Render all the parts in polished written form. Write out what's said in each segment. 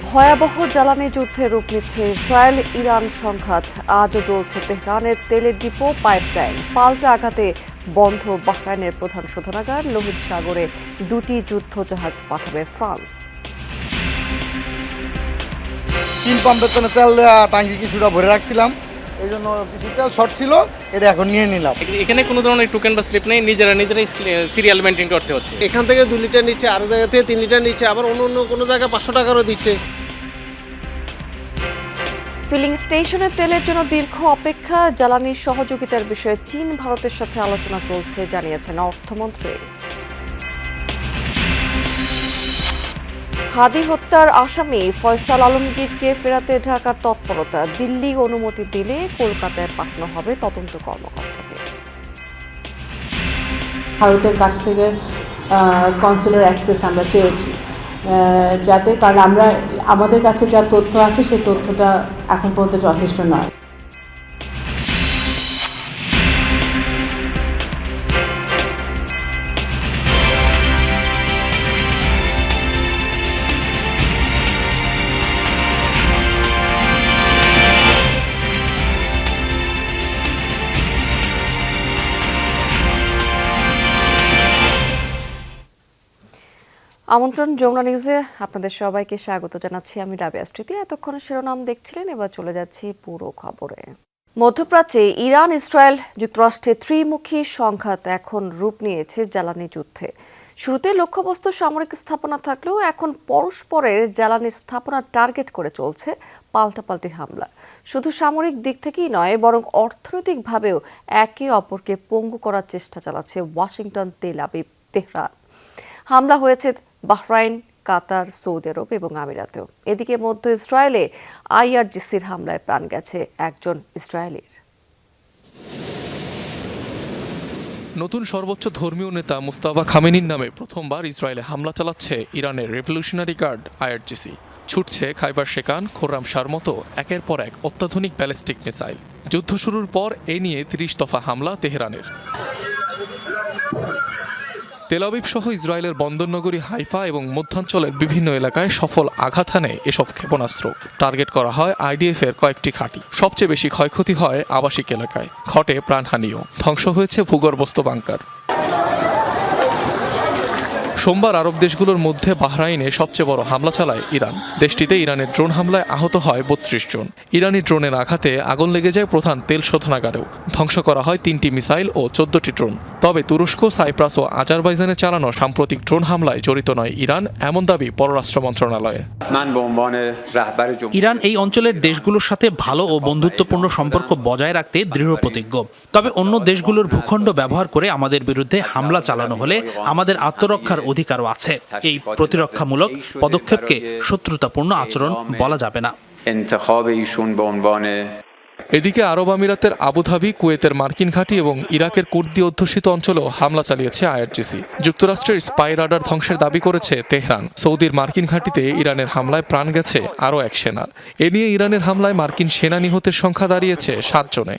ভয়াবহ জ্বালানি যুদ্ধে রূপ নিচ্ছে ইসরায়েল ইরান সংঘাত। আজও চলছে তেহরানের তেলের ডিপো পাইপলাইন। পাল্টা আঘাতে বন্ধ বাহরাইনের প্রধান শোধনাগার। লোহিত সাগরে দুটি যুদ্ধজাহাজ পাঠাবে ফ্রান্স। তিন পাম্পের জন্য তেল ট্যাঙ্কি কিছুটা ভরে রাখছিলাম, এই জন্য কিছু তেল শর্ট ছিল, এটা এখন নিয়ে নিলাম। এখানে কোনো ধরনের টোকেন বা স্লিপ নেই, নিজেরাই সিরিয়াল মেনটেন করতে হচ্ছে। এখান থেকে 2 লিটার নিচ্ছে, আরো জায়গা থেকে 3 লিটার নিচ্ছে, আবার অন্য কোনো জায়গায় 500 টাকারও দিচ্ছে। ফিলিং স্টেশনে তেলের জন্য দীর্ঘ অপেক্ষা। জ্বালানির সহযোগিতার বিষয়ে চীন ভারতের সাথে আলোচনা চলছে, জানিয়েছেন অর্থমন্ত্রী। হাদি হত্যার আসামি ফয়সাল আলমগীরকে ফেরাতে ঢাকার তৎপরতা। দিল্লি অনুমতি দিলে কলকাতায় পাঠানো হবে তদন্ত কর্মকর্তাকে। ভারতের কাছ থেকে কনসুলার অ্যাক্সেস আমরা চেয়েছি, যাতে কারণ আমাদের কাছে যা তথ্য আছে সেই তথ্যটা এখন পর্যন্ত যথেষ্ট নয়। আমন্ত্রণ যমুনা নিউজে আপনাদের সবাইকে স্বাগত জানাচ্ছি। আমি রাবিয়া স্মৃতি। এতক্ষণে শিরোনাম দেখছিলেন, এবার চলে যাচ্ছি পুরো খবরে। মধ্যপ্রাচ্যে ইরান ইসরায়েল যুক্তরাষ্ট্রের ত্রিমুখী সংঘাত এখন রূপ নিয়েছে জ্বালানি যুদ্ধে। শুরুতে লক্ষ্যবস্তু সামরিক স্থাপনা থাকলেও এখন পরস্পরের জ্বালানি স্থাপনা টার্গেট করে চলছে পাল্টাপাল্টি হামলা। শুধু সামরিক দিক থেকেই নয়, বরং অর্থনৈতিকভাবেও একে অপরকে পঙ্গু করার চেষ্টা চালাচ্ছে ওয়াশিংটন, তেল আবিব, তেহরান। হামলা হয়েছে বাহরাইন, কাতার, সৌদি আরব এবং আমিরাতেও। এদিকে মধ্য ইসরায়েলে আইআরজিসির হামলায় প্রাণ গেছে একজন ইসরায়েলির। নতুন সর্বোচ্চ ধর্মীয় নেতা মুস্তাফা খামেনির নামে প্রথমবার ইসরায়েলে হামলা চালাচ্ছে ইরানের রেভলিউশনারি গার্ড আইআরজিসি। ছুটছে খাইবার শেকান, খোররাম শার মতো একের পর এক অত্যাধুনিক ব্যালিস্টিক মিসাইল। যুদ্ধ শুরুর পর এ নিয়ে 30 দফা হামলা তেহরানের। তেল আবিব সহ ইসরায়েলের বন্দরনগরী হাইফা এবং মধ্যাঞ্চলের বিভিন্ন এলাকায় সফল আঘাত হানে এসব ক্ষেপণাস্ত্র। টার্গেট করা হয় আইডিএফ এর কয়েকটি ঘাঁটি। সবচেয়ে বেশি ক্ষয়ক্ষতি হয় আবাসিক এলাকায়, ঘটে প্রাণহানিও, ধ্বংস হয়েছে ভূগর্ভস্থ বাংকার। সোমবার আরব দেশগুলোর মধ্যে বাহরাইনে সবচেয়ে বড় হামলা চালায় ইরান। দেশটিতে ইরানের ড্রোন হামলায় আহত হয় 32 জন। ইরানি ড্রোনের আঘাতে আগুন লেগে যায় প্রধান তেল শোধনাগারেও। ধ্বংস করা হয় 3টি মিসাইল ও 14টি ড্রোন। তবে তুরস্ক, সাইপ্রাস ও আজারবাইজানে চালানো সাম্প্রতিক ড্রোন হামলায় জড়িত নয় ইরান, এমন দাবি পররাষ্ট্র মন্ত্রণালয়ের। ইরান এই অঞ্চলের দেশগুলোর সাথে ভালো ও বন্ধুত্বপূর্ণ সম্পর্ক বজায় রাখতে দৃঢ় প্রতিজ্ঞ। তবে অন্য দেশগুলোর ভূখণ্ড ব্যবহার করে আমাদের বিরুদ্ধে হামলা চালানো হলে আমাদের আত্মরক্ষার অধিকারও আছে। এই প্রতিরক্ষামূলক পদক্ষেপকে শত্রুতাপূর্ণ আচরণ বলা যাবে না। এদিকে আরব আমিরাতের আবুধাবি, কুয়েতের মার্কিন ঘাঁটি এবং ইরাকের কুর্দি অধ্যুষিত অঞ্চলেও হামলা চালিয়েছে আইআরজিসি। যুক্তরাষ্ট্রের স্পাই রাডার ধ্বংসের দাবি করেছে তেহরান। সৌদির মার্কিন ঘাঁটিতে ইরানের হামলায় প্রাণ গেছে আরও এক সেনার। এ নিয়ে ইরানের হামলায় মার্কিন সেনা নিহতের সংখ্যা দাঁড়িয়েছে 7 জনে।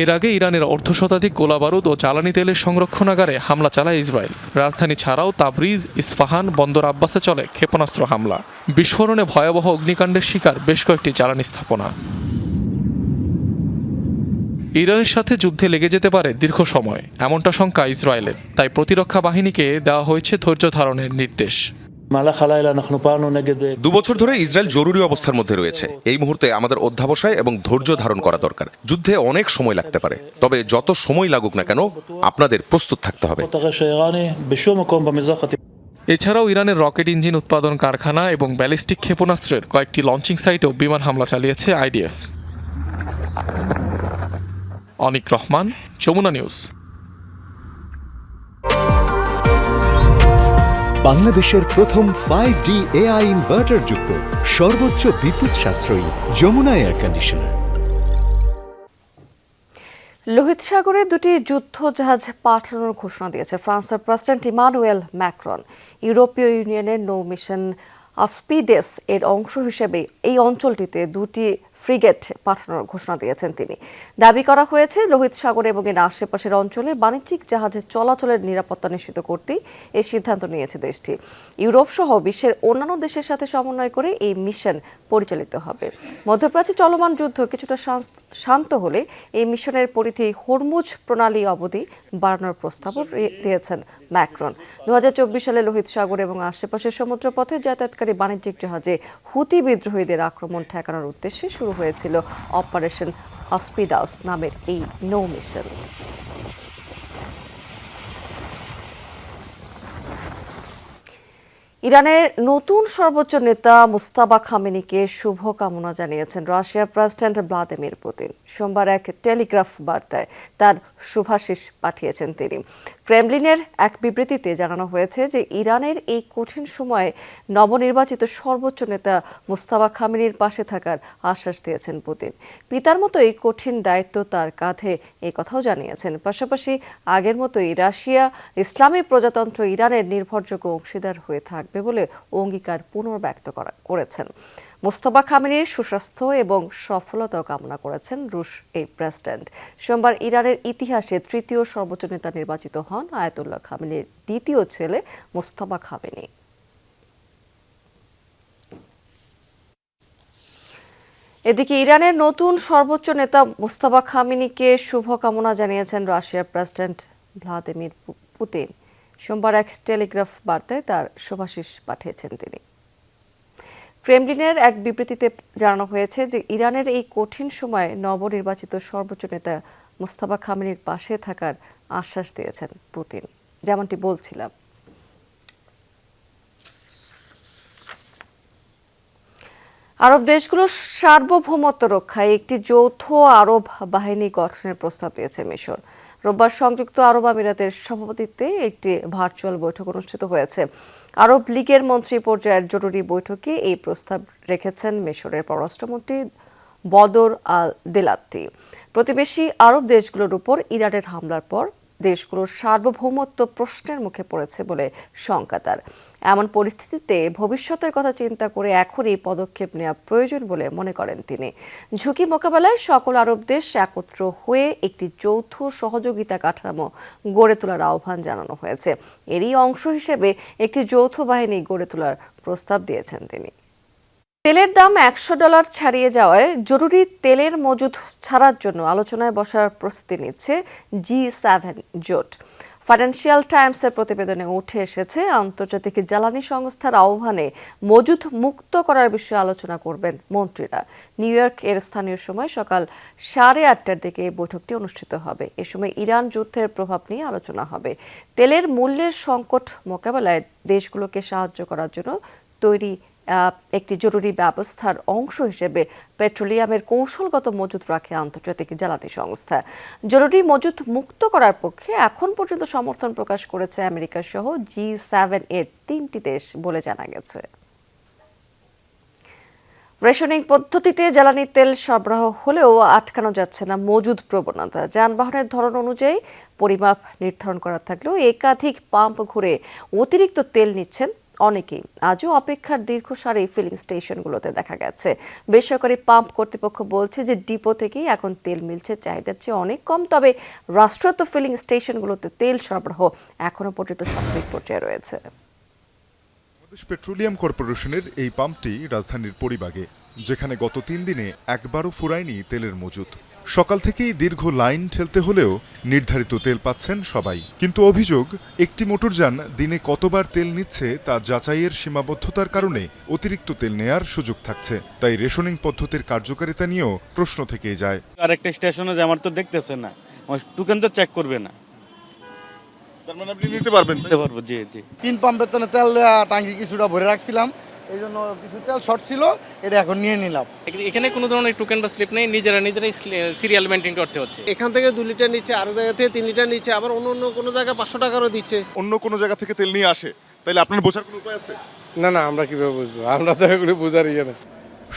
এর আগে ইরানের অর্ধশতাধিক গোলাবারুদ ও জ্বালানি তেলের সংরক্ষণাগারে হামলা চালায় ইসরায়েল। রাজধানী ছাড়াও তাবরিজ, ইস্পাহান, বন্দর আব্বাসে চলে ক্ষেপণাস্ত্র হামলা। বিস্ফোরণে ভয়াবহ অগ্নিকাণ্ডের শিকার বেশ কয়েকটি জ্বালানি স্থাপনা। ইরানের সাথে যুদ্ধে লেগে যেতে পারে দীর্ঘ সময়, এমনটা শঙ্কা ইসরায়েলের। তাই প্রতিরক্ষা বাহিনীকে দেওয়া হয়েছে ধৈর্য ধারণের নির্দেশ। 2 বছর ধরে ইসরায়েল জরুরি অবস্থার মধ্যে রয়েছে। এই মুহূর্তে আমাদের অধ্যাবসায় এবং ধৈর্য ধারণ করা দরকার। যুদ্ধে অনেক সময় লাগতে পারে, তবে যত সময় লাগুক না কেন আপনাদের প্রস্তুত থাকতে হবে। এছাড়াও ইরানের রকেট ইঞ্জিন উৎপাদন কারখানা এবং ব্যালিস্টিক ক্ষেপণাস্ত্রের কয়েকটি লঞ্চিং সাইটেও বিমান হামলা চালিয়েছে আইডিএফ। অনিক রহমান, যমুনা নিউজ। বাংলাদেশের প্রথম 5G AI ইনভার্টার যুক্ত সর্বোচ্চ বিদ্যুৎ সাশ্রয়ী যমুনা এয়ার কন্ডিশনার। লোহিত সাগরে দুটি যুদ্ধজাহাজ পাঠানোর ঘোষণা দিয়েছে ফ্রান্সের প্রেসিডেন্ট ইমানুয়েল ম্যাক্রন। ইউরোপীয় ইউনিয়নের নৌ মিশন আসপিডেস এর অংশ হিসেবে এই অঞ্চলটিতে দুটি ফ্রিগেট পাঠানোর ঘোষণা দিয়েছেন তিনি। দাবি করা হয়েছে লোহিত সাগর এবং এর আশেপাশের অঞ্চলে বাণিজ্যিক জাহাজের চলাচলের নিরাপত্তা নিশ্চিত করতে এই সিদ্ধান্ত নিয়েছে দেশটি। ইউরোপ সহ বিশ্বের অন্যান্য দেশের সাথে সমন্বয় করে এই মিশন পরিচালিত হবে। মধ্যপ্রাচ্যে চলমান যুদ্ধ কিছুটা শান্ত হলে এই মিশনের পরিধি হরমুজ প্রণালী অবধি বাড়ানোর প্রস্তাবও দিয়েছেন ম্যাক্রন। 2024 সালে লোহিত সাগর এবং আশেপাশের সমুদ্রপথে যাতায়াতকারী বাণিজ্যিক জাহাজে হুতি বিদ্রোহীদের আক্রমণ ঠেকানোর উদ্দেশ্যে শুরু হয়েছিল অপারেশন আসপিদাস নামের এই নৌ মিশন। ইরানের নতুন সর্বোচ্চ নেতা মুস্তাবা খামেনিকে শুভকামনা জানিয়েছেন রাশিয়ার প্রেসিডেন্ট ভ্লাদিমির পুতিন। সোমবার এক টেলিগ্রাফ বার্তায় তার শুভাশিস পাঠিয়েছেন তিনি। ক্রেমলিনের এক বিবৃতিতে জানানো হয়েছে যে ইরানের এই কঠিন সময়ে নবনির্বাচিত সর্বোচ্চ নেতা মুস্তাবা খামেনির পাশে থাকার আশ্বাস দিয়েছেন পুতিন। পিতার মতোই কঠিন দায়িত্ব তার কাঁধে, এই কথাও জানিয়েছেন। পাশাপাশি আগের মতোই রাশিয়া ইসলামী প্রজাতন্ত্র ইরানের নির্ভরযোগ্য অংশীদার হয়ে থাকবে বলে অঙ্গীকার পুনর্ব্যক্ত করেছেন। মুস্তাবা খামেনির সুস্বাস্থ্য এবং সফলতা কামনা করেছেন রুশ এই প্রেসিডেন্ট। সোমবার ইরানের ইতিহাসে তৃতীয় সর্বোচ্চ নেতা নির্বাচিত হন আয়াতুল্লাহ খামেনির দ্বিতীয় ছেলে মুস্তাবা খামেনি। এদিকে ইরানের নতুন সর্বোচ্চ নেতা মুস্তাবা খামেনিকে শুভকামনা জানিয়েছেন রাশিয়ার প্রেসিডেন্ট ভ্লাদিমির পুতিন। সোমবার এক টেলিগ্রাফ বার্তায় তার শুভাশিস পাঠিয়েছেন তিনি। ক্রেমলিনের এক বিবৃতিতে জানানো হয়েছে যে ইরানের এই কঠিন সময়ে নবনির্বাচিত সর্বোচ্চ নেতা মুস্তাবা খামেনির পাশে থাকার আশ্বাস দিয়েছেন পুতিন, যেমনটি বলছিলাম। আরব দেশগুলোর সার্বভৌমত্ব রক্ষায় একটি যৌথ আরব বাহিনী গঠনের প্রস্তাব দিয়েছে মিশর। রোববার সংযুক্ত আরব আমিরাতের সভাপতিত্বে একটি ভার্চুয়াল বৈঠক অনুষ্ঠিত হয়েছে। আরব লীগের মন্ত্রী পর্যায়ের জরুরি বৈঠকে এই প্রস্তাব রেখেছেন মিশরের পররাষ্ট্রমন্ত্রী বদর আল দেলাত্তি। প্রতিবেশী আরব দেশগুলোর উপর ইরানের হামলার পর দেশগুলোর সার্বভৌমত্ব প্রশ্নের মুখে পড়েছে বলে শঙ্কা তার। এমন পরিস্থিতিতে ভবিষ্যতের কথা চিন্তা করে এখনই পদক্ষেপ নেওয়া প্রয়োজন বলে মনে করেন তিনি। ঝুঁকি মোকাবেলায় সকল আরব দেশ একত্র হয়ে একটি যৌথ সহযোগিতা কাঠামো গড়ে তোলার আহ্বান জানানো হয়েছে। এরই অংশ হিসেবে একটি যৌথ বাহিনী গড়ে তোলার প্রস্তাব দিয়েছেন তিনি। তেলের দাম $100 ছাড়িয়ে যাওয়ায় জরুরি তেলের মজুদ ছাড়ার জন্য আলোচনায় বসার প্রস্তুতি নিচ্ছে G7 জোট। ফাইন্যান্সিয়াল টাইমসের প্রতিবেদনে উঠে এসেছে আন্তর্জাতিক জ্বালানি সংস্থার আহ্বানে মজুদ মুক্ত করার বিষয়ে আলোচনা করবেন মন্ত্রীরা। নিউ ইয়র্ক এর স্থানীয় সময় সকাল 8:30টার দিকে এই বৈঠকটি অনুষ্ঠিত হবে। এ সময় ইরান যুদ্ধের প্রভাব নিয়ে আলোচনা হবে। তেলের মূল্যের সংকট মোকাবেলায় দেশগুলোকে সাহায্য করার জন্য তৈরি একটি জরুরি ব্যবস্থার অংশ হিসেবে পেট্রোলিয়ামের কৌশলগত মজুদ রাখে আন্তর্জাতিক জ্বালানি সংস্থা। জরুরি মজুদ মুক্ত করার পক্ষে এখন পর্যন্ত সমর্থন প্রকাশ করেছে আমেরিকা সহ G7 এর 3টি দেশ বলে জানা গেছে। রেশনিং পদ্ধতিতে জ্বালানি তেল সরবরাহ হলেও আটকানো যাচ্ছে না মজুদ প্রবণতা। যানবাহনের ধরন অনুযায়ী পরিমাপ নির্ধারণ করা থাকলেও একাধিক পাম্প ঘুরে অতিরিক্ত তেল নিচ্ছেন অনেকেই। আজও অপেক্ষার দীর্ঘ সারি ফিলিং স্টেশনগুলোতে দেখা গেছে। বেসরকারি পাম্প কর্তৃপক্ষ বলছে যে ডিপো থেকেই এখন তেল মিলছে চাহিদার চেয়ে অনেক কম। তবে রাষ্ট্রায়ত্ত ফিলিং স্টেশনগুলোতে তেল সরবরাহ এখনো পর্যন্ত স্বাভাবিক পর্যায়ে রয়েছে। বাংলাদেশ পেট্রোলিয়াম কর্পোরেশনের এই পাম্পটি রাজধানীর পরিবাগে, যেখানে গত 3 দিনে একবারও ফুরায়নি তেলের মজুত। সকাল থেকেই দীর্ঘ লাইন ঠেলতে হলেও নির্ধারিত তেল পাচ্ছেন সবাই। কিন্তু অভিযোগ, একটি মোটরযান দিনে কতবার তেল নিচ্ছে তা যাচাইয়ের সীমাবদ্ধতার কারণে অতিরিক্ত তেল নেয়ার সুযোগ থাকছে। তাই রেশনিং পদ্ধতির কার্যকারিতা নিয়েও প্রশ্ন থেকেই যায়। আরেকটা স্টেশনে যে আমার তো দেখতেছে না, টোকেন তো চেক করবে না। তার মানে আপনি নিতে পারবেন? নিতে পারবো, জি জি। 3 পাম্পের তেল টাঙ্কি কিছুটা ভরে রাখছিলাম, এই জন্য কিছু তেল শর্ট ছিল, এটা এখন নিয়ে নিলাম। এখানে কোনো ধরনের টোকেন বা স্লিপ নেই, নিজেরাই সিরিয়াল মেনটেন করতে হচ্ছে। এখান থেকে 2 লিটার নিচ্ছে, আরো জায়গা থেকে 3 লিটার নিচ্ছে, আবার অন্য কোনো জায়গায় 500 টাকারও দিচ্ছে। অন্য কোনো জায়গা থেকে তেল নিয়ে আসে, তাইলে আপনার বোঝার কোনো উপায় আছে? না না, আমরা কিভাবে বুঝবো? আমরা তো এগুলো বোঝার ইয়ে না।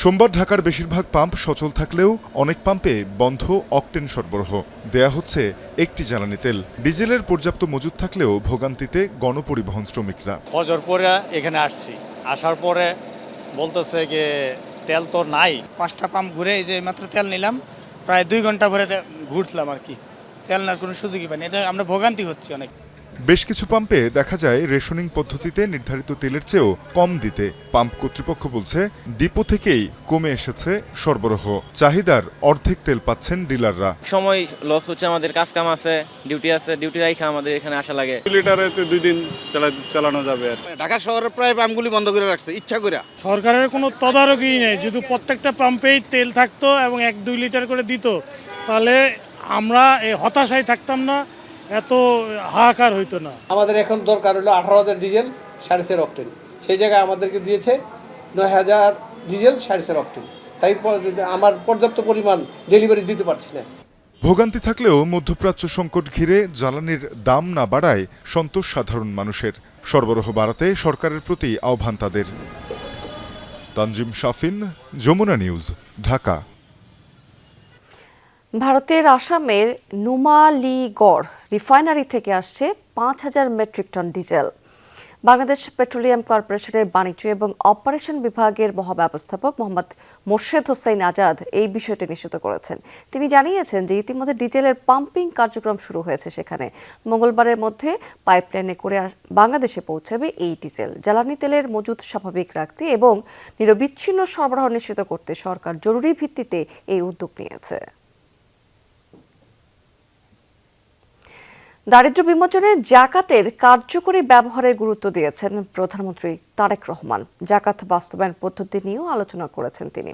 সোমবার ঢাকার বেশিরভাগ পাম্প সচল থাকলেও অনেক পাম্পে বন্ধ অকটেন সরবরাহ। দেয়া হচ্ছে একটি জ্বালানি তেল। ডিজেলের পর্যাপ্ত মজুদ থাকলেও ভোগান্তিতে গণপরিবহন শ্রমিকরা। ফজর পরে এখানে আসছি, আসার পরে বলতেছে যে তেল তো নাই। 5টা পাম্প ঘুরে এই যে মাত্র তেল নিলাম, প্রায় 2 ঘন্টা ভরে ঘুরলাম আর কি, তেল নেওয়ার কোনো সুযোগই পাইনি। এটা আমরা ভোগান্তি হচ্ছে অনেক। বেশ কিছু পাম্পে দেখা যায় রেশনিং পদ্ধতিতে নির্ধারিত তেলের চেয়েও কম দিতে। পাম্প কর্তৃপক্ষ বলছে ডিপো থেকেই কমে এসেছে সরবরাহ, চাহিদার অর্ধেক তেল পাচ্ছেন ডিলাররা। সময় লস হচ্ছে, আমাদের কাজ কাম আছে, ডিউটি আছে, ডিউটি রাইখা আমাদের এখানে আসা লাগে। লিটারে 2 দিন চালানো যাবে। ঢাকা শহরের প্রায় পাম্পগুলি বন্ধ করে রাখছে ইচ্ছা করে। সরকারের কোনো তদারকি নেই। যদি প্রত্যেকটা পাম্পেই তেল থাকতো এবং 1-2 লিটার করে দিত, তাহলে আমরা এই হতাশায় থাকতাম না, এত হাহাকার হইতো না। আমাদের এখন দরকার হলো 18,000 ডিজেল 4.5 অক্টেন, সেই জায়গায় আমাদেরকে দিয়েছে 9,000 ডিজেল 4.5 অক্টেন। তাই আমার পর্যাপ্ত পরিমাণ ডেলিভারি দিতে পারছি না। ভোগান্তি থাকলেও মধ্যপ্রাচ্য সংকট ঘিরে জ্বালানির দাম না বাড়ায় সন্তোষ সাধারণ মানুষের। সরবরাহ বাড়াতে সরকারের প্রতি আহ্বান তাদের। তানজিম শাফিন, যমুনা নিউজ, ঢাকা। ভারতের আসামের নুমালীগড় রিফাইনারি থেকে আসছে 5,000 metric ton diesel. Bangladesh petroleum কর্পোরেশনের বাণিজ্য এবং অপারেশন বিভাগের মহাব্যবস্থাপক মোহাম্মদ মোর্শেদ হোসাইন আজাদ এই বিষয়টি নিশ্চিত করেছেন। তিনি জানিয়েছেন যে ইতিমধ্যে ডিজেলের পাম্পিং কার্যক্রম শুরু হয়েছে সেখানে। মঙ্গলবারের মধ্যে পাইপলাইনে করে বাংলাদেশে পৌঁছাবে এই ডিজেল। জ্বালানি তেলের মজুদ স্বাভাবিক রাখতে এবং নিরবিচ্ছিন্ন সরবরাহ নিশ্চিত করতে সরকার জরুরি ভিত্তিতে এই উদ্যোগ নিয়েছে। দারিদ্র্য বিমোচনে জাকাতের কার্যকরী ব্যবহারে গুরুত্ব দিয়েছেন প্রধানমন্ত্রী তারেক রহমান। জাকাত বাস্তবায়ন পদ্ধতি নিয়েও আলোচনা করেছেন তিনি।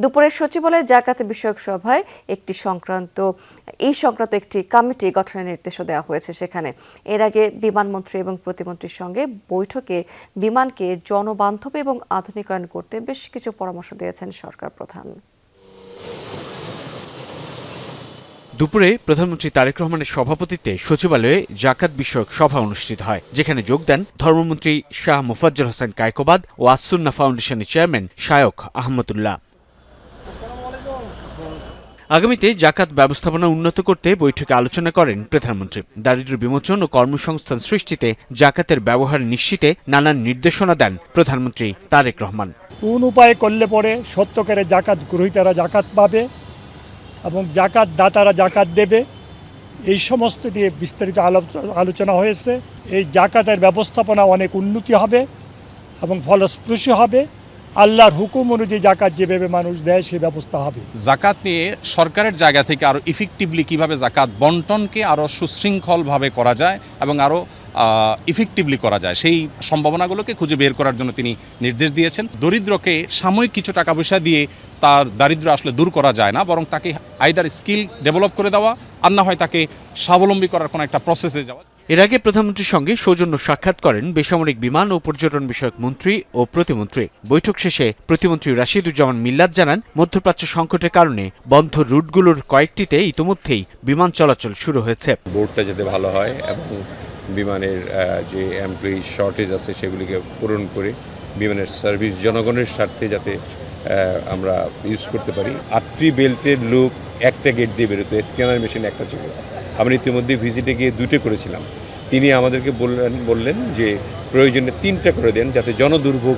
দুপুরে সচিবালয়ে জাকাত বিষয়ক সভায় এই সংক্রান্ত একটি কমিটি গঠনের নির্দেশও দেওয়া হয়েছে সেখানে। এর আগে বিমানমন্ত্রী এবং প্রতিমন্ত্রীর সঙ্গে বৈঠকে বিমানকে জনবান্ধব এবং আধুনিকায়ন করতে বেশ কিছু পরামর্শ দিয়েছেন সরকার প্রধান। দুপুরে প্রধানমন্ত্রী তারেক রহমানের সভাপতিত্বে সচিবালয়ে জাকাত বিষয়ক সভা অনুষ্ঠিত হয়, যেখানে যোগ দেন ধর্মমন্ত্রী শাহ মোফাজ্জল হোসেন কায়কোবাদ ও আসসুন্নাহ ফাউন্ডেশনের চেয়ারম্যান শায়খ আহমদুল্লাহ। আগামীতে জাকাত ব্যবস্থাপনা উন্নত করতে বৈঠকে আলোচনা করেন প্রধানমন্ত্রী। দারিদ্র্য বিমোচন ও কর্মসংস্থান সৃষ্টিতে জাকাতের ব্যবহার নিশ্চিতে নানান নির্দেশনা দেন প্রধানমন্ত্রী তারেক রহমান। কোন উপায় করলে পরে সত্যকারে জাকাত গ্রহীতারা জাকাত পাবে এবং জাকাত দাতারা জাকাত দেবে, এই সমস্ত দিয়ে বিস্তারিত আলোচনা হয়েছে। এই জাকাতের ব্যবস্থাপনা অনেক উন্নতি হবে এবং ফলস্পর্শী হবে। আল্লাহর হুকুম অনুযায়ী জাকাত যেভাবে মানুষ দেয় সে ব্যবস্থা হবে। জাকাত নিয়ে সরকারের জায়গা থেকে আরও ইফেক্টিভলি কীভাবে জাকাত বন্টনকে আরও সুশৃঙ্খলভাবে করা যায় এবং আরও ইফেক্টিভলি করা যায়, সেই সম্ভাবনাগুলোকে খুঁজে বের করার জন্য তিনি নির্দেশ দিয়েছেন। দরিদ্রকে সাময়িক কিছু টাকা পয়সা দিয়ে তার দারিদ্র্য আসলে দূর করা যায় না, বরং তাকে আইদার স্কিল ডেভেলপ করে দেওয়া আর না হয় তাকে স্বাবলম্বী করার কোনো একটা প্রসেসে যাওয়া। এর আগে প্রধানমন্ত্রীর সঙ্গে সৌজন্য সাক্ষাৎ করেন বেসামরিক বিমান ও পর্যটন বিষয়ক মন্ত্রী ও প্রতিমন্ত্রী। বৈঠক শেষে প্রতিমন্ত্রী রাশিদুজ্জামান মিল্লাত জানান, মধ্যপ্রাচ্য সংকটের কারণে বন্ধ রুটগুলোর কয়েকটিতে ইতোমধ্যেই বিমান চলাচল শুরু হয়েছে। বোর্ডটা যাতে ভালো হয় এবং বিমানের যে এমপ্লয়ি শর্টেজ আছে সেগুলিকে পূরণ করে বিমানের সার্ভিস জনগণের স্বার্থে যাতে আমরা ইউজ করতে পারি। 8টি বেল্টের লুক একটা গেট দিয়ে বেরোতো, স্ক্যানার মেশিন একটা ছিল। আমরা ইতিমধ্যে ভিজিটে গিয়ে 2টে করেছিলাম। তিনি আমাদেরকে বললেন যে প্রয়োজনে 3টা করে দেন যাতে জনদুর্ভোগ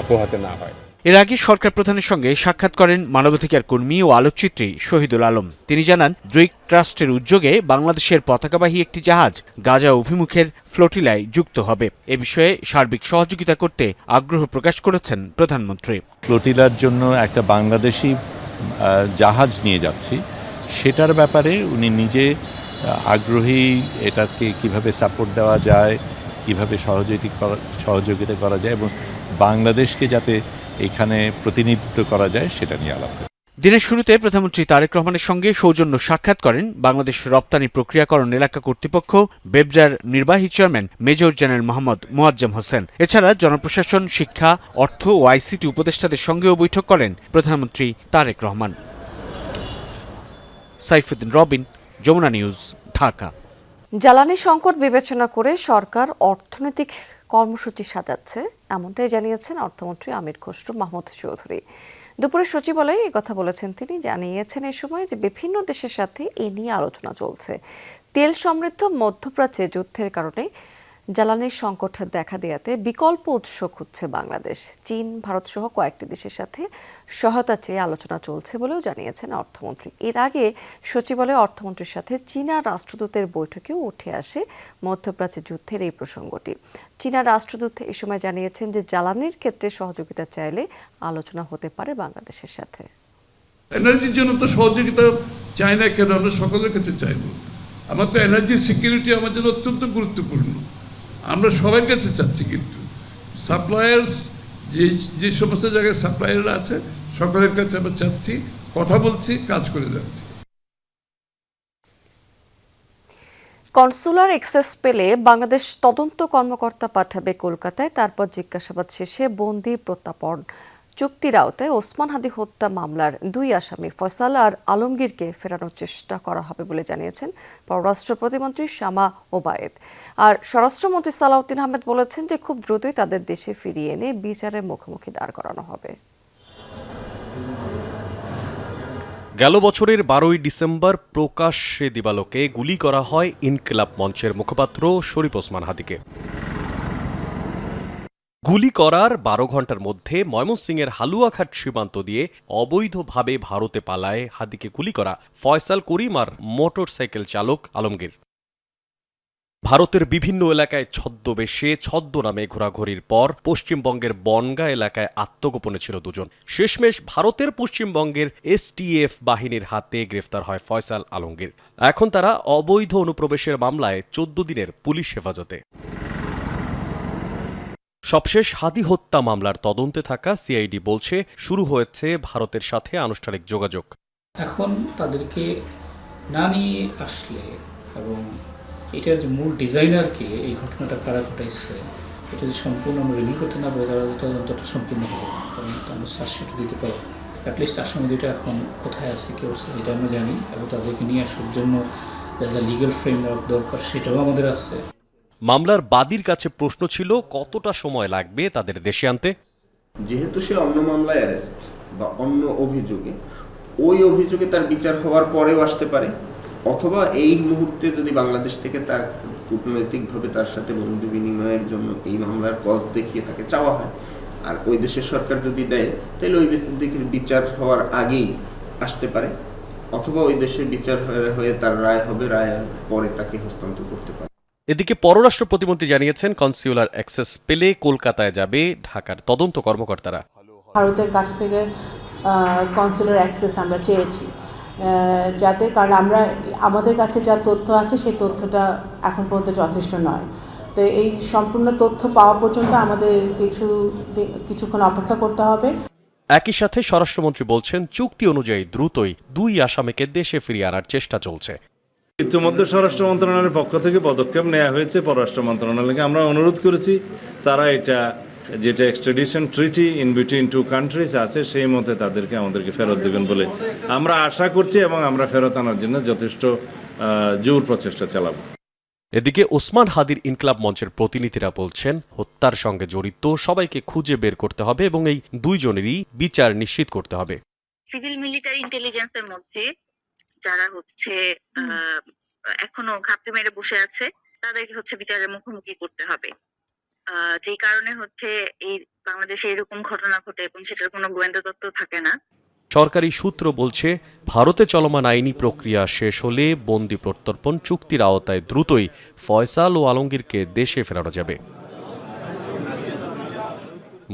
পোহাতে না হয়। এর আগে সরকার প্রধানের সঙ্গে সাক্ষাৎ করেন মানবাধিকার কর্মী ও আলোকচিত্রী শহীদুল আলম। তিনি জানান, ড্রেক ট্রাস্টের উদ্যোগে বাংলাদেশের পতাকাবাহী একটি জাহাজ গাজা অভিমুখের ফ্লোটিলায় যুক্ত হবে। এ বিষয়ে সার্বিক সহযোগিতা করতে আগ্রহ প্রকাশ করেছেন প্রধানমন্ত্রী। ফ্লোটিলার জন্য একটা বাংলাদেশি জাহাজ নিয়ে যাচ্ছি, সেটার ব্যাপারে উনি নিজে আগ্রহী। এটাকে কিভাবে সাপোর্ট দেওয়া যায়, কিভাবে সহযোগিতা করা যায় এবং বাংলাদেশকে যাতে এখানে প্রতিনিধিত্ব করা যায় সেটা নিয়ে আলাপ। দিনের শুরুতে প্রধানমন্ত্রী তারেক রহমানের সঙ্গে সৌজন্য সাক্ষাৎ করেন বাংলাদেশ রপ্তানি প্রক্রিয়াকরণ এলাকা কর্তৃপক্ষ বেবজার নির্বাহী chairman major general Mohammad Moazzem Hossain. এছাড়া জনপ্রশাসন, শিক্ষা, অর্থ ও আইসিটি উপদেষ্টাদের সঙ্গেও বৈঠক করেন প্রধানমন্ত্রী তারেক রহমান। সাইফুদ্দিন রবিন, যমুনা নিউজ, ঢাকা। জ্বালানি সংকট বিবেচনা করে সরকার অর্থনৈতিক কর্মসূচি সাজাচ্ছে, এমনটাই জানিয়েছেন অর্থমন্ত্রী আমির খসরু মাহমুদ চৌধুরী। দুপুরে সচিবালয়ে এই কথা বলেছেন তিনি। জানিয়েছেন এই সময় যে বিভিন্ন দেশের সাথে এ নিয়ে আলোচনা চলছে। তেল সমৃদ্ধ মধ্যপ্রাচ্যে যুদ্ধের কারণে জ্বালানির সংকট দেখা দেওয়াতে বিকল্প উৎস খুঁজছে বাংলাদেশ। চীন, ভারত সহ কয়েকটি দেশের সাথে সহায়তা চেয়ে আলোচনা চলছে বলেও জানিয়েছেন অর্থমন্ত্রী। এর আগে সচিবালয়ে অর্থমন্ত্রীর সাথে চীনা রাষ্ট্রদূতের বৈঠকেও উঠে আসে মধ্যপ্রাচ্যে যুদ্ধের এই প্রসঙ্গটি। চীনা রাষ্ট্রদূত এ সময় জানিয়েছেন যে জ্বালানির ক্ষেত্রে সহযোগিতা চাইলে আলোচনা হতে পারে বাংলাদেশের সাথে। এনার্জির জন্য তো সহযোগিতা চাই না কেন, আমরা সকলের কাছে চাইব। আমার তো এনার্জি সিকিউরিটি আমার জন্য অত্যন্ত গুরুত্বপূর্ণ, আমরা সবার কাছে চাচ্ছি। কিন্তু সাপ্লায়ার্স যে সমস্ত জায়গায় সাপ্লায়াররা আছে সকলের কাছে আমরা চাচ্ছি, কথা বলছি, কাজ করে যাচ্ছি। কনসুলার অ্যাক্সেস পেলে বাংলাদেশ তদন্ত কর্মকর্তা পাঠাবে কলকাতায়। তারপর জিজ্ঞাসাবাদ শেষে বন্দি প্রত্যাপন চুক্তির আওতায় ওসমান হাদি হত্যা মামলার দুই আসামি ফয়সাল আর আলমগীরকে ফেরানোর চেষ্টা করা হবে বলে জানিয়েছেন পররাষ্ট্র প্রতিমন্ত্রী শামা ওবায়েদ। আর স্বরাষ্ট্রমন্ত্রী সালাউদ্দিন আহমেদ বলেছেন যে খুব দ্রুতই তাদের দেশে ফিরিয়ে এনে বিচারের মুখোমুখি দাঁড় করানো হবে। গেল বছরের 12ই ডিসেম্বর প্রকাশ্যে দিবালোকে গুলি করা হয় ইনকিলাব মঞ্চের মুখপাত্র শরীফ ওসমান হাদিকে। গুলি করার 12 ঘন্টার মধ্যে ময়মনসিংহের হালুয়াঘাট সীমান্ত দিয়ে অবৈধভাবে ভারতে পালায় হাদিকে গুলি করা ফয়সাল করিম আর মোটরসাইকেল চালক আলমগীর। ভারতের বিভিন্ন এলাকায় ছদ্মবেশে ছদ্মনামে ঘোরাঘুরির পর পশ্চিমবঙ্গের বনগাঁ এলাকায় আত্মগোপনে ছিল দুজন। শেষমেশ ভারতের পশ্চিমবঙ্গের এসটিএফ বাহিনীর হাতে গ্রেফতার হয় ফয়সাল আলমগীর। এখন তারা অবৈধ অনুপ্রবেশের মামলায় 14 দিনের পুলিশ হেফাজতে। সবশেষ হাদি হত্যা মামলার তদন্তে থাকা সিআইডি বলছে শুরু হয়েছে ভারতের সাথে আনুষ্ঠানিক যোগাযোগ। এখন তাদেরকে না নিয়ে আসলে এবং এটার যে মূল ডিজাইনারকে এই ঘটনাটা কারা ঘটাইছে এটা যদি সম্পূর্ণ আমরা রিভিল করতে না পারি তাহলে তদন্তটা সম্পূর্ণ হবে না, কারণ আমরা চার্জশিট দিতে পারবো। অ্যাটলিস্ট আসামি দুইটা এখন কোথায় আছে কেউ আছে এটা আমরা জানি, এবং তাদেরকে নিয়ে আসার জন্য যা লিগ্যাল ফ্রেমওয়ার্ক দরকার সেটাও আমাদের আছে। মামলার বাদীর কাছে প্রশ্ন ছিল কতটা সময় লাগবে তাদের দেশে আনতে। যেহেতু সে অন্য মামলায় অ্যারেস্ট বা অন্য অভিযোগে, ওই অভিযোগে তার বিচার হওয়ার পরেও আসতে পারে, অথবা এই মুহূর্তে যদি বাংলাদেশ থেকে তার কূটনৈতিকভাবে তার সাথে বন্ধু বিনিময়ের জন্য এই মামলার কজ দেখিয়ে তাকে চাওয়া হয়, আর ওই দেশের সরকার যদি দেয় তাহলে ওই দিকের বিচার হওয়ার আগেই আসতে পারে, অথবা ওই দেশের বিচার হয়ে তার রায় হবে, রায় পরে তাকে হস্তান্তর করতে পারে। এদিকে পররাষ্ট্র প্রতিমন্ত্রী জানিয়েছেন কনসিউলার অ্যাক্সেস পেলে কলকাতায় যাবে ঢাকার তদন্ত কর্মকর্তারা। ভারতের কাছ থেকে কনসুলার অ্যাক্সেস আমরা চেয়েছি, যাতে কারণ আমাদের কাছে যা তথ্য আছে সেই তথ্যটা এখন পর্যন্ত যথেষ্ট নয়। তো এই সম্পূর্ণ তথ্য পাওয়া পর্যন্ত আমাদের কিছুক্ষণ অপেক্ষা করতে হবে। একই সাথে স্বরাষ্ট্রমন্ত্রী বলছেন চুক্তি অনুযায়ী দ্রুতই দুই আসামিকে দেশে ফিরিয়ে আনার চেষ্টা চলছে। ইতিমধ্যে স্বরাষ্ট্র মন্ত্রণালয়ের পক্ষ থেকে পদক্ষেপ নেওয়া হয়েছে। পররাষ্ট্র মন্ত্রণালয়কে আমরা অনুরোধ করেছি তারা এটা যেটা extradition treaty in between two countries আছে সেই মতে আমাদেরকে ফেরত দেবেন বলে আমরা আশা করছি, এবং আমরা ফেরত আনার জন্য যথেষ্ট জোর প্রচেষ্টা চালাবো। এদিকে ওসমান হাদির ইনকিলাব মঞ্চের প্রতিনিধিরা বলছেন হত্যার সঙ্গে জড়িত সবাইকে খুঁজে বের করতে হবে এবং এই দুইজনেরই বিচার নিশ্চিত করতে হবে। সিভিল মিলিটারি ইন্টেলিজেন্সের মধ্যে যারা এখনো ঘাপটি মেরে বসে আছে তাদেরকে বিচারের মুখোমুখি করতে হবে। যে কারণে এই বাংলাদেশে এরকম ঘটনা ঘটে এবং সেটার কোনো গোয়েন্দা তত্ত্ব থাকে না। সরকারি সূত্র বলছে ভারতে চলমান আইনি প্রক্রিয়া শেষ হলে বন্দি প্রত্যর্পণ চুক্তির আওতায় দ্রুতই ফয়সাল ও আলমগীরকে দেশে ফেরানো যাবে।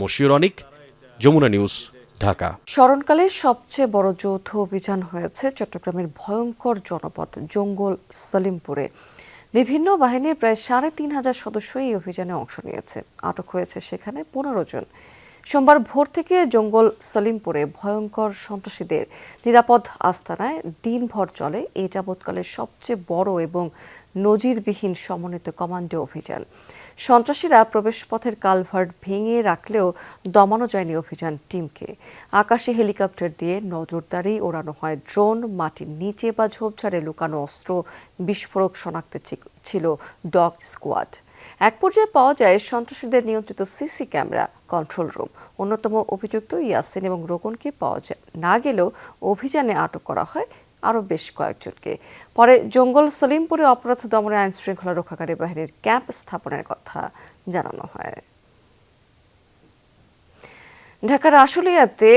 মশিউর অনিক, যমুনা নিউজ, ঢাকা। স্মরণকালে সবচেয়ে বড় যৌথ অভিযান হয়েছে চট্টগ্রামের ভয়ঙ্কর জনপদ জঙ্গল সলিমপুরে। বিভিন্ন বাহিনীর প্রায় ৩৫০০ সদস্য এই অভিযানে অংশ নিয়েছে। আটক হয়েছে সেখানে ১৫ জন। সোমবার ভোর থেকে জঙ্গল সলিমপুরে ভয়ঙ্কর সন্ত্রাসীদের নিরাপদ আস্তানায় দিনভর চলে এই যাবৎকালের সবচেয়ে বড় এবং নজিরবিহীন সমন্বিত কমান্ডো অভিযান। সন্ত্রাসীরা প্রবেশপথের কালভার্ট ভেঙে রাখলেও দমানো যায়নি অভিযান টিমকে। আকাশে হেলিকপ্টার দিয়ে নজরদারি ওড়ানো হয় ড্রোন, মাটির নিচে বা ঝোপঝাড়ে লুকানো অস্ত্র, বিস্ফোরক শনাক্তে ছিল ডগ স্কোয়াড। এক পর্যায়ে পাওয়া যায় সন্ত্রাসীদের নিয়ন্ত্রিত সিসি ক্যামেরা, কন্ট্রোল রুম। অন্যতম অভিযুক্ত ইয়াসিন এবং রোকনকে পাওয়া না গেলেও অভিযানে আটক করা হয় আরও বেশ কয়েকজনকে। পরে জঙ্গল সলিমপুরে অপরাধ দমনে আইন শৃঙ্খলা রক্ষাকারী বাহিনীর ক্যাম্প স্থাপনের কথা জানানো হয়। ঢাকার আশুলিয়াতে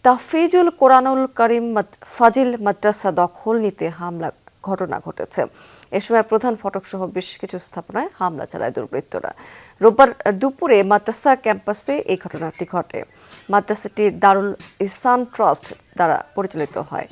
তাফিজুল কোরআনুল করিম ফাজিল মাদ্রাসা দখল নিতে হামলা ঘটনা ঘটেছে। এ সময় প্রধান ফটক সহ বেশ কিছু স্থাপনায় হামলা চালায় দুর্বৃত্তরা। রোববার দুপুরে মাদ্রাসা ক্যাম্পাসে এই ঘটনাটি ঘটে। মাদ্রাসাটি দারুল ইহসান ট্রাস্ট দ্বারা পরিচালিত হয়।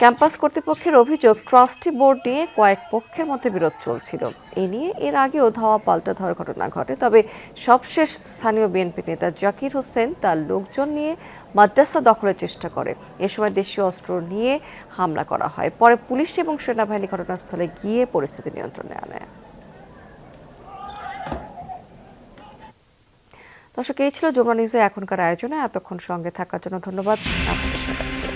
ক্যাম্পাস কর্তৃপক্ষের অভিযোগ, ট্রাস্টি বোর্ড নিয়ে কয়েক পক্ষের মধ্যে বিরোধ চলছিল। এ নিয়ে এর আগেও ধাওয়া পাল্টা ধাওয়ার ঘটনা ঘটে। তবে সবশেষ স্থানীয় বিএনপি নেতা জাকির হোসেন তার লোকজন নিয়ে মাদ্রাসা দখলের চেষ্টা করে। এ সময় দেশীয় অস্ত্র নিয়ে হামলা করা হয়। পরে পুলিশ এবং সেনাবাহিনী ঘটনাস্থলে গিয়ে পরিস্থিতি নিয়ন্ত্রণে আনে। দর্শক, এই ছিল যমুনা নিউজে এখনকার আয়োজনে। এতক্ষণ সঙ্গে থাকার জন্য ধন্যবাদ আপনাদের সবাইকে।